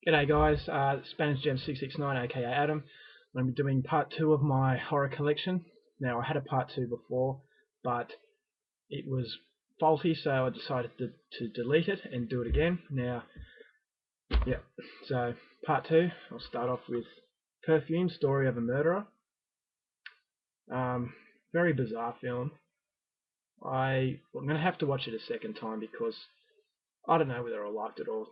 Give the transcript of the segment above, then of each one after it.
G'day guys, Spanish Gem 669 aka Adam. I'm going to be doing part 2 of my horror collection. Now I had a part 2 before, but it was faulty, so I decided to delete it and do it again. Now, yeah, so part 2, I'll start off with Perfume, Story of a Murderer. Very bizarre film. I'm going to have to watch it a second time because I don't know whether I liked it or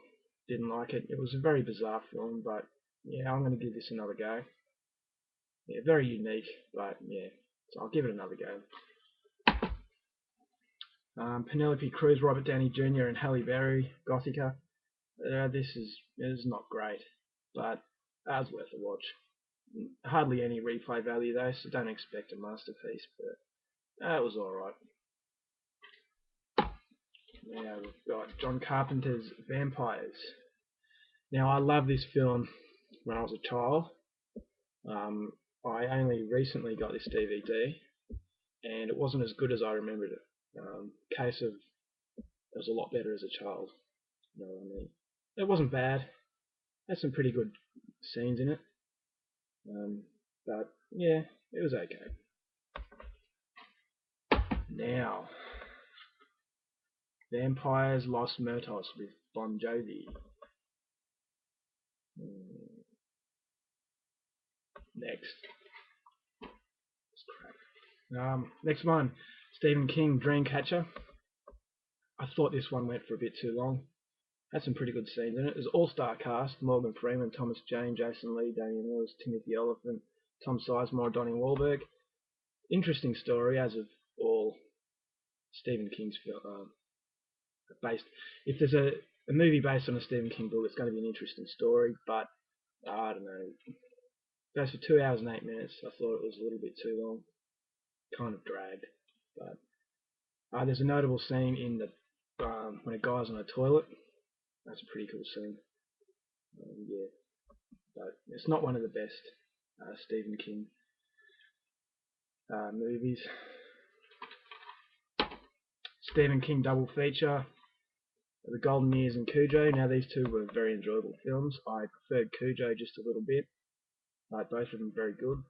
didn't like it. It was a very bizarre film, but yeah, I'm going to give this another go. Yeah, very unique, but yeah, so I'll give it another go. Penelope Cruz, Robert Downey Jr. and Halle Berry, Gothica. This is not great, but that was worth a watch. Hardly any replay value though, so don't expect a masterpiece, but it was alright. Now we've got John Carpenter's Vampires. Now I love this film when I was a child. Um, I only recently got this DVD, and it wasn't as good as I remembered it. Case of it was a lot better as a child. You know what I mean? It wasn't bad. Had some pretty good scenes in it. But yeah, it was okay. Now, Vampires Los Muertos with Bon Jovi. Next. Next one, Stephen King, Dreamcatcher. I thought this one went for a bit too long. Had some pretty good scenes in it. It was all-star cast: Morgan Freeman, Thomas Jane, Jason Lee, Damian Lewis, Timothy Olyphant, Tom Sizemore, Donnie Wahlberg. Interesting story, as of all Stephen King's based. If there's a movie based on a Stephen King book, it's going to be an interesting story. But I don't know. It goes for 2 hours and 8 minutes. I thought it was a little bit too long, kind of dragged. But there's a notable scene in the when a guy's on a toilet. That's a pretty cool scene. Yeah, but it's not one of the best Stephen King movies. Stephen King double feature: The Golden Years and Cujo. Now these two were very enjoyable films. I preferred Cujo just a little bit, but both of them very good.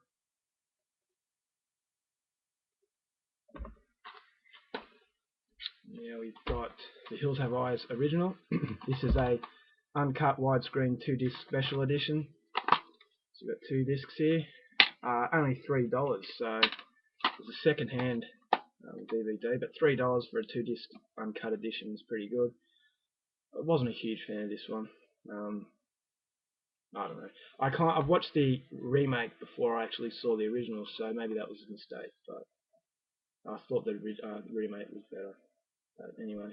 Now we've got The Hills Have Eyes original. This is a uncut widescreen 2-disc special edition. So we've got 2 discs here. Only $3, so it's a second-hand DVD, but $3 for a 2-disc uncut edition is pretty good. I wasn't a huge fan of this one. I don't know. I've watched the remake before I actually saw the original, so maybe that was a mistake. But I thought the remake was better. But anyway,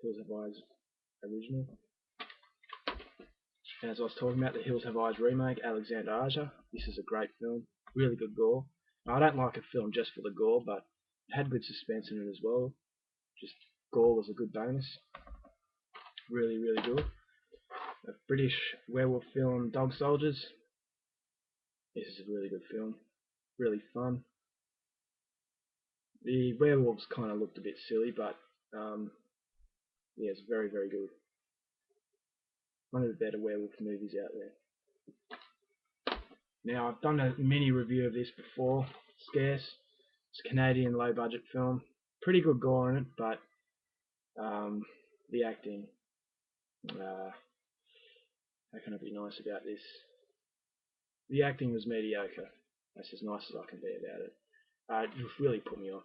Hills Have Eyes original. And as I was talking about, the Hills Have Eyes remake, Alexander Aja. This is a great film. Really good gore. Now, I don't like a film just for the gore, but it had good suspense in it as well. Just gore was a good bonus. Really, really good. A British werewolf film, Dog Soldiers. This is a really good film. Really fun. The werewolves kind of looked a bit silly, but yeah, it's very, very good. One of the better werewolf movies out there. Now, I've done a mini review of this before. Scarce. It's a Canadian low-budget film. Pretty good gore in it, but the acting. How can I be nice about this? The acting was mediocre. That's as nice as I can be about it. It just really put me off.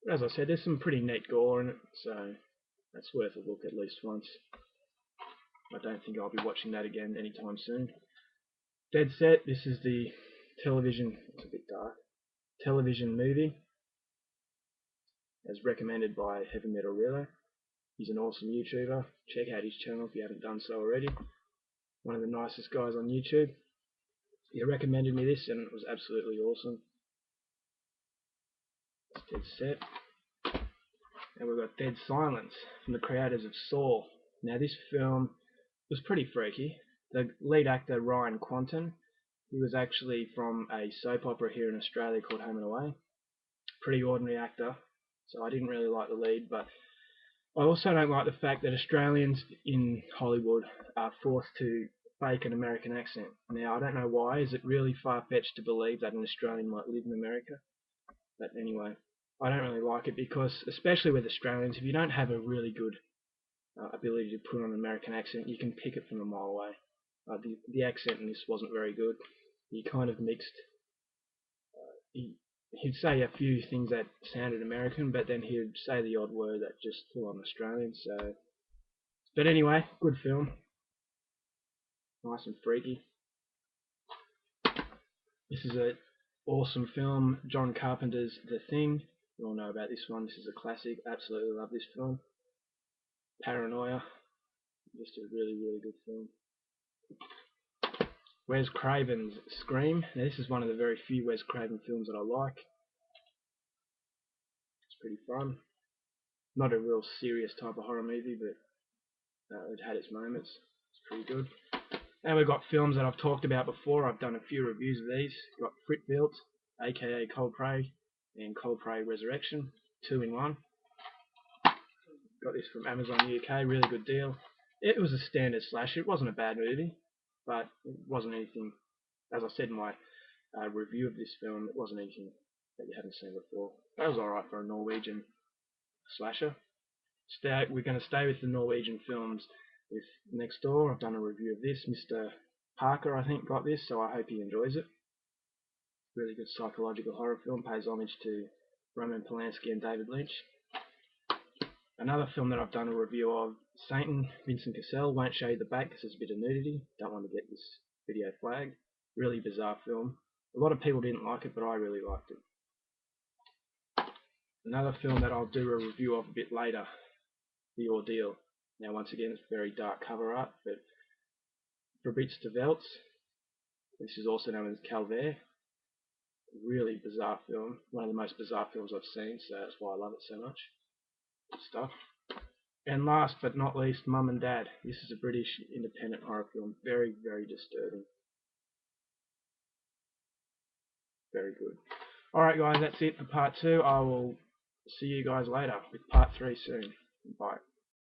As I said, there's some pretty neat gore in it, so that's worth a look at least once. I don't think I'll be watching that again anytime soon. Dead Set. This is the television. It's a bit dark. Television movie, as recommended by Heavy Metal Relo. He's an awesome YouTuber. Check out his channel if you haven't done so already. One of the nicest guys on YouTube. He recommended me this and it was absolutely awesome. It's Dead Set. And we've got Dead Silence from the creators of Saw. Now this film was pretty freaky. The lead actor, Ryan Quanten, he was actually from a soap opera here in Australia called Home and Away. Pretty ordinary actor, so I didn't really like the lead, but I also don't like the fact that Australians in Hollywood are forced to fake an American accent. Now, I don't know why. Is it really far-fetched to believe that an Australian might live in America? But anyway, I don't really like it because, especially with Australians, if you don't have a really good ability to put on an American accent, you can pick it from a mile away. The accent in this wasn't very good. He kind of mixed. He'd say a few things that sounded American, but then he'd say the odd word that just full on Australian. So, but anyway, good film, nice and freaky. This is an awesome film. John Carpenter's The Thing. You all know about this one. This is a classic. Absolutely love this film. Paranoia. Just a really, really good film. Wes Craven's Scream. Now, this is one of the very few Wes Craven films that I like. It's pretty fun. Not a real serious type of horror movie, but it had its moments. It's pretty good. And we've got films that I've talked about before. I've done a few reviews of these. We've got Fritbilt, aka Cold Prey, and Cold Prey Resurrection, 2 in 1. Got this from Amazon UK, really good deal. It was a standard slasher. It wasn't a bad movie, but it wasn't anything, as I said in my review of this film, it wasn't anything that you hadn't seen before. That was alright for a Norwegian slasher. We're going to stay with the Norwegian films with Next Door. I've done a review of this. Mr. Parker, I think, got this, so I hope he enjoys it. Really good psychological horror film, pays homage to Roman Polanski and David Lynch. Another film that I've done a review of, Satan, Vincent Cassel. Won't show you the back because there's a bit of nudity. Don't want to get this video flagged. Really bizarre film. A lot of people didn't like it, but I really liked it. Another film that I'll do a review of a bit later, The Ordeal. Now, once again, it's very dark cover art, but Verbitz de Veldt. This is also known as Calvaire. Really bizarre film. One of the most bizarre films I've seen, so that's why I love it so much. Good stuff. And last but not least, Mum and Dad. This is a British independent horror film. Very, very disturbing. Very good. Alright guys, that's it for part 2. I will see you guys later with part 3 soon. Bye.